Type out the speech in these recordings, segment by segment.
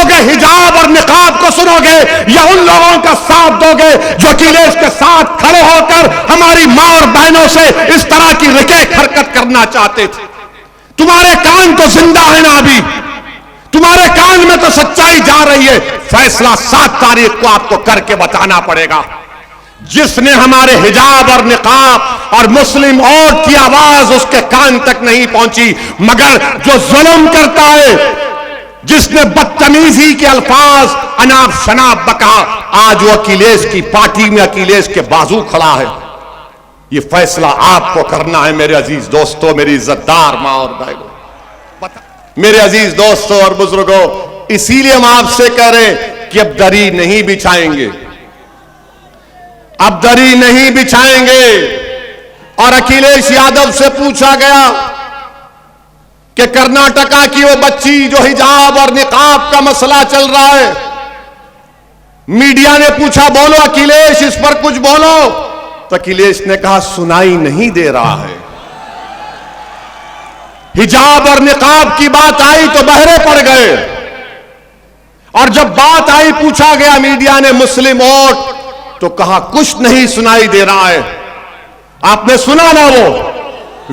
सुनोगे हिजाब और निकाब को सुनोगे, या उन लोगों का साथ दोगे जो अखिलेश के साथ खड़े होकर हमारी मां और बहनों से इस तरह की रिकेट हरकत करना चाहते थे? तुम्हारे कान तो जिंदा है ना अभी, तुम्हारे कान में तो सच्चाई जा रही है। फैसला 7 तारीख को आपको करके बताना पड़ेगा। जिसने हमारे हिजाब और निकाब और मुस्लिम औरत की आवाज उसके कान तक नहीं पहुंची, मगर जो जुल्म करता है, जिसने बदतमीजी के अल्फाज अनाप शनाप बका, आज वो अखिलेश की पार्टी में अखिलेश के बाजू खड़ा है। ये फैसला आपको करना है मेरे अजीज दोस्तों, मेरी इज्जतदार मां और बहनों, मेरे अजीज दोस्तों और बुजुर्गों। इसीलिए हम आपसे कह रहे हैं कि अब दरी नहीं बिछाएंगे, अब दरी नहीं बिछाएंगे। और अखिलेश यादव से पूछा गया कि कर्नाटका की वो बच्ची जो हिजाब और निकाब का मसला चल रहा है, मीडिया ने पूछा बोलो अखिलेश इस पर कुछ बोलो, तो अखिलेश ने कहा सुनाई नहीं दे रहा है। हिजाब और निकाब की बात आई तो बहरे पड़ गए, और जब बात आई पूछा गया मीडिया ने मुस्लिम वोट, तो कहा कुछ नहीं सुनाई दे रहा है। आपने सुना ना वो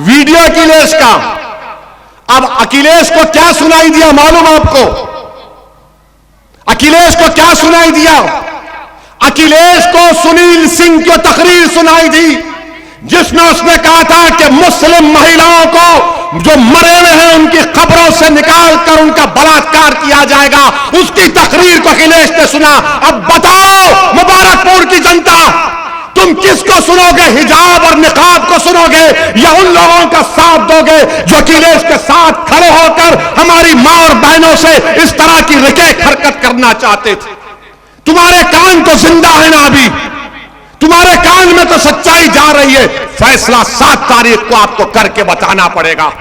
वीडियो अखिलेश का? अब अखिलेश को क्या सुनाई दिया मालूम आपको? अखिलेश को क्या सुनाई दिया? अखिलेश को सुनील सिंह की तकरीर सुनाई दी, जिसमें उसने कहा था कि मुस्लिम महिलाओं को जो मरे हुए हैं उनकी कब्रों से निकालकर उनका बलात्कार किया जाएगा। उसकी तकरीर को अखिलेश ने सुना। अब बताओ मुबारकपुर की जनता, तुम किसको सुनोगे? हिजाब और निकाब को सुनोगे, या उन लोगों का साथ दोगे जो अखिलेश के साथ खड़े होकर हमारी मां और बहनों से इस तरह की रिकेट हरकत करना चाहते थे? तुम्हारे कान तो जिंदा है ना अभी, तुम्हारे कान में तो सच्चाई जा रही है। फैसला 7 तारीख को आपको करके बताना पड़ेगा।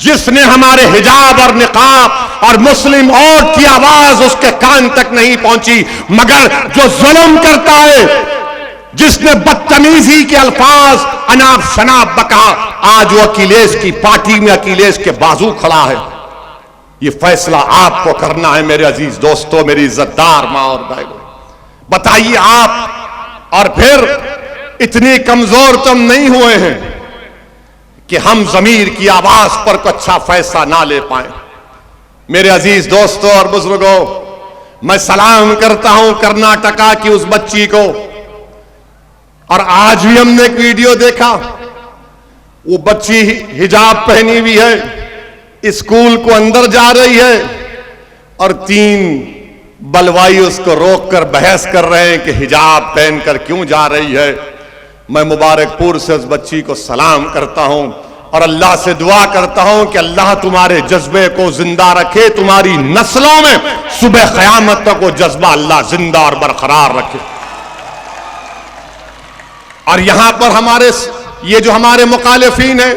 जिसने हमारे हिजाब और निकाब और मुस्लिम औरत की आवाज उसके कान तक नहीं पहुंची, मगर जो जुल्म करता है, जिसने बदतमीजी के अल्फाज अनाप शनाप बका, आज वो अखिलेश की पार्टी में अखिलेश के बाजू खड़ा है। ये फैसला आपको करना है मेरे अजीज दोस्तों, मेरी इज्जतदार मां और बहनों। बताइए आप, और फिर इतनी कमजोर तो हम नहीं हुए हैं कि हम जमीर की आवाज पर कोई अच्छा फैसला ना ले पाए। मेरे अजीज दोस्तों और बुजुर्गों, मैं सलाम करता हूं कर्नाटका की उस बच्ची को। और आज भी हमने एक वीडियो देखा, वो बच्ची हिजाब पहनी हुई है, स्कूल को अंदर जा रही है, और 3 बलवाई उसको रोककर बहस कर रहे हैं कि हिजाब पहनकर क्यों जा रही है। मैं मुबारकपुर से उस बच्ची को सलाम करता हूं और अल्लाह से दुआ करता हूं कि अल्लाह तुम्हारे जज्बे को जिंदा रखे, तुम्हारी नस्लों में सुबह क़यामत तक वो जज्बा अल्लाह जिंदा और बरकरार रखे। और यहां पर हमारे ये जो हमारे मुखालिफिन हैं,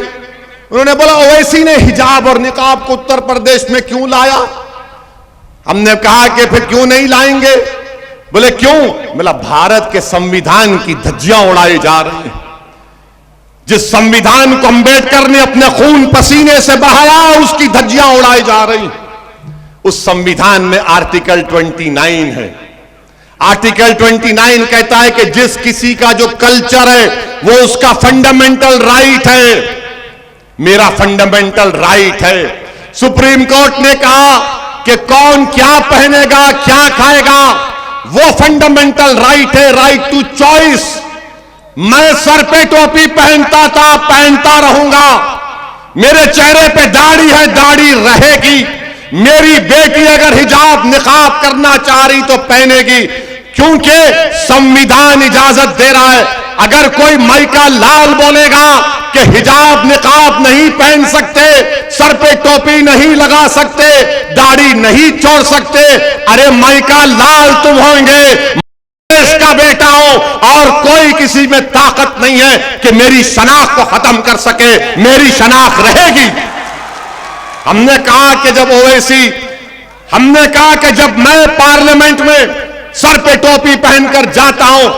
उन्होंने बोला ओवैसी ने हिजाब और निकाब को उत्तर प्रदेश में क्यों लाया? हमने कहा कि फिर क्यों नहीं लाएंगे? बोले क्यों? बोला भारत के संविधान की धज्जियां उड़ाई जा रही हैं। जिस संविधान को अंबेडकर ने अपने खून पसीने से बहाया, उसकी धज्जियां उड़ाई जा रही। उस संविधान में आर्टिकल 29 है। आर्टिकल 29 कहता है कि जिस किसी का जो कल्चर है वो उसका फंडामेंटल राइट है। मेरा फंडामेंटल राइट है। सुप्रीम कोर्ट ने कहा कि कौन क्या पहनेगा, क्या खाएगा, वो फंडामेंटल राइट है, राइट टू चॉइस। मैं सर पे टोपी पहनता था, पहनता रहूंगा। मेरे चेहरे पे दाढ़ी है, दाढ़ी रहेगी। मेरी बेटी अगर हिजाब निकाब करना चाह रही तो पहनेगी, क्योंकि संविधान इजाजत दे रहा है। अगर कोई माइका लाल बोलेगा कि हिजाब निकाब नहीं पहन सकते, सर पे टोपी नहीं लगा सकते, दाढ़ी नहीं छोड़ सकते, अरे माइका लाल तुम होंगे, देश का बेटा हो और कोई किसी में ताकत नहीं है कि मेरी शनाख्त को खत्म कर सके। मेरी शनाख्त रहेगी। हमने कहा कि जब ओवैसी, हमने कहा कि जब मैं पार्लियामेंट में सर पे टोपी पहनकर जाता हूं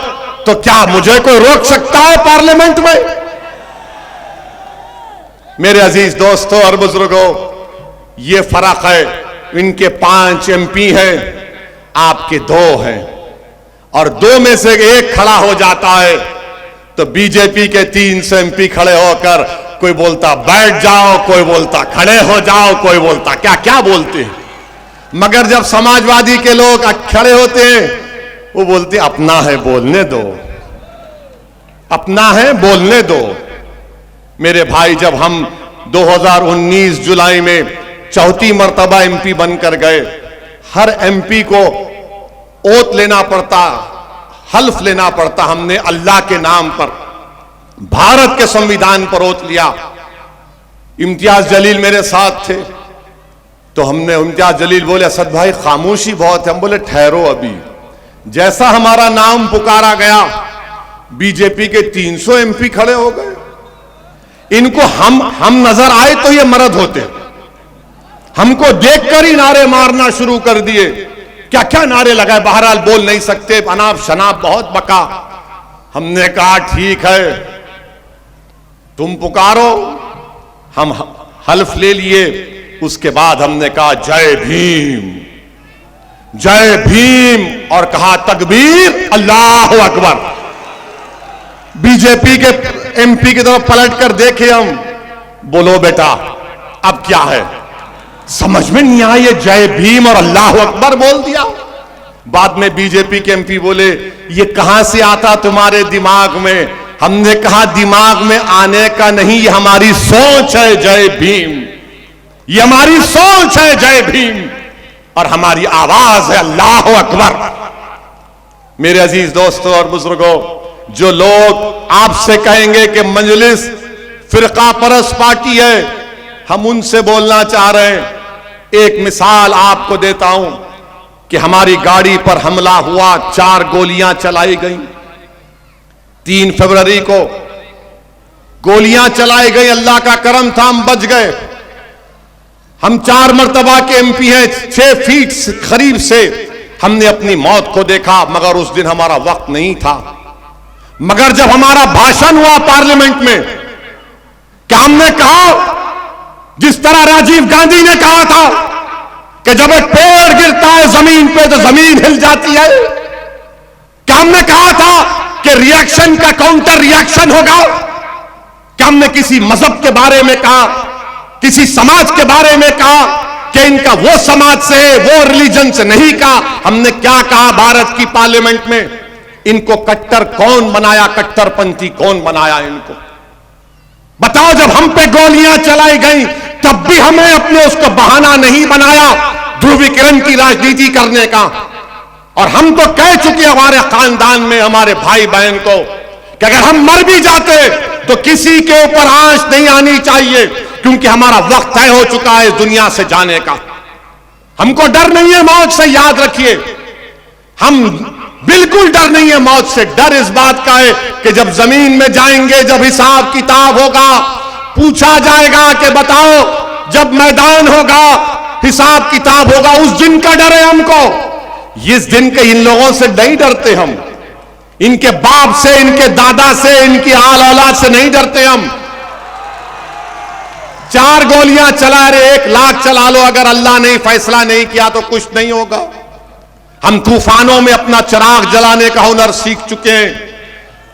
तो क्या मुझे कोई रोक सकता है पार्लियामेंट में? मेरे अजीज दोस्तों और बुजुर्गों, ये फर्क है इनके 5 एमपी हैं, आपके 2 हैं, और 2 में से एक खड़ा हो जाता है तो बीजेपी के 300 एमपी खड़े होकर कोई बोलता बैठ जाओ, कोई बोलता खड़े हो जाओ, कोई बोलता क्या क्या बोलते हैं। मगर जब समाजवादी के लोग खड़े होते हैं वो बोलते अपना है बोलने दो, अपना है बोलने दो। मेरे भाई, जब हम 2019 जुलाई में 4थी मर्तबा एमपी बनकर गए, हर एमपी को ओथ लेना पड़ता, हल्फ लेना पड़ता। हमने अल्लाह के नाम पर, भारत के संविधान पर ओथ लिया। इम्तियाज जलील मेरे साथ थे तो हमने, इम्तियाज जलील बोले असद भाई खामोशी बहुत है। हम बोले ठहरो, अभी जैसा हमारा नाम पुकारा गया बीजेपी के 300 एमपी खड़े हो गए। इनको हम नजर आए तो ये मर्द होते, हमको देखकर ही नारे मारना शुरू कर दिए। क्या क्या नारे लगाए, बहरहाल बोल नहीं सकते, अनाप शनाप बहुत बका। हमने कहा ठीक है तुम पुकारो, हम हल्फ ले लिए। उसके बाद हमने कहा जय भीम, जय भीम, और कहा तकबीर, अल्लाह अकबर। बीजेपी के एमपी की तरफ पलट कर देखे हम, बोलो बेटा अब क्या है। समझ में नहीं आया, ये जय भीम और अल्लाह अकबर बोल दिया। बाद में बीजेपी के एमपी बोले ये कहां से आता तुम्हारे दिमाग में। हमने कहा दिमाग में आने का नहीं, ये हमारी सोच है जय भीम, ये हमारी सोच है जय भीम, और हमारी आवाज है अल्लाह अकबर। मेरे अजीज दोस्तों और बुजुर्गों, जो लोग आपसे कहेंगे कि मजलिस फिरका परस्त पार्टी है, हम उनसे बोलना चाह रहे हैं। एक मिसाल आपको देता हूं कि हमारी गाड़ी पर हमला हुआ, 4 गोलियां चलाई गई। 3 फरवरी को गोलियां चलाई गई, अल्लाह का करम था हम बच गए। हम 4 मर्तबा के एमपी हैं, 6 फीट करीब से हमने अपनी मौत को देखा, मगर उस दिन हमारा वक्त नहीं था। मगर जब हमारा भाषण हुआ पार्लियामेंट में, क्या हमने कहा जिस तरह राजीव गांधी ने कहा था कि जब एक पेड़ गिरता है जमीन पे तो जमीन हिल जाती है? क्या हमने कहा था कि रिएक्शन का काउंटर रिएक्शन होगा? क्या हमने किसी मजहब के बारे में कहा, किसी समाज के बारे में कहा कि इनका वो समाज से है, वो रिलीजन से नहीं कहा? हमने क्या कहा भारत की पार्लियामेंट में? इनको कट्टर कौन बनाया, कट्टरपंथी कौन बनाया इनको? बताओ, जब हम पे गोलियां चलाई गई तब भी हमें अपने उसको बहाना नहीं बनाया ध्रुवीकरण की राजनीति करने का। और हम तो कह चुके हमारे खानदान में, हमारे भाई बहन को, कि अगर हम मर भी जाते तो किसी के ऊपर आंच नहीं आनी चाहिए, क्योंकि हमारा वक्त तय हो चुका है इस दुनिया से जाने का। हमको डर नहीं है मौत से, याद रखिए, हम बिल्कुल डर नहीं है मौत से। डर इस बात का है कि जब जमीन में जाएंगे, जब हिसाब किताब होगा, पूछा जाएगा कि बताओ, जब मैदान होगा, हिसाब किताब होगा, उस दिन का डर है हमको। इस दिन के इन लोगों से नहीं डरते हम, इनके बाप से, इनके दादा से, इनकी आल औलाद से नहीं डरते हम। 4 गोलियां चला रहे, 1 लाख चला लो, अगर अल्लाह ने फैसला नहीं किया तो कुछ नहीं होगा। हम तूफानों में अपना चिराग जलाने का हुनर सीख चुके हैं।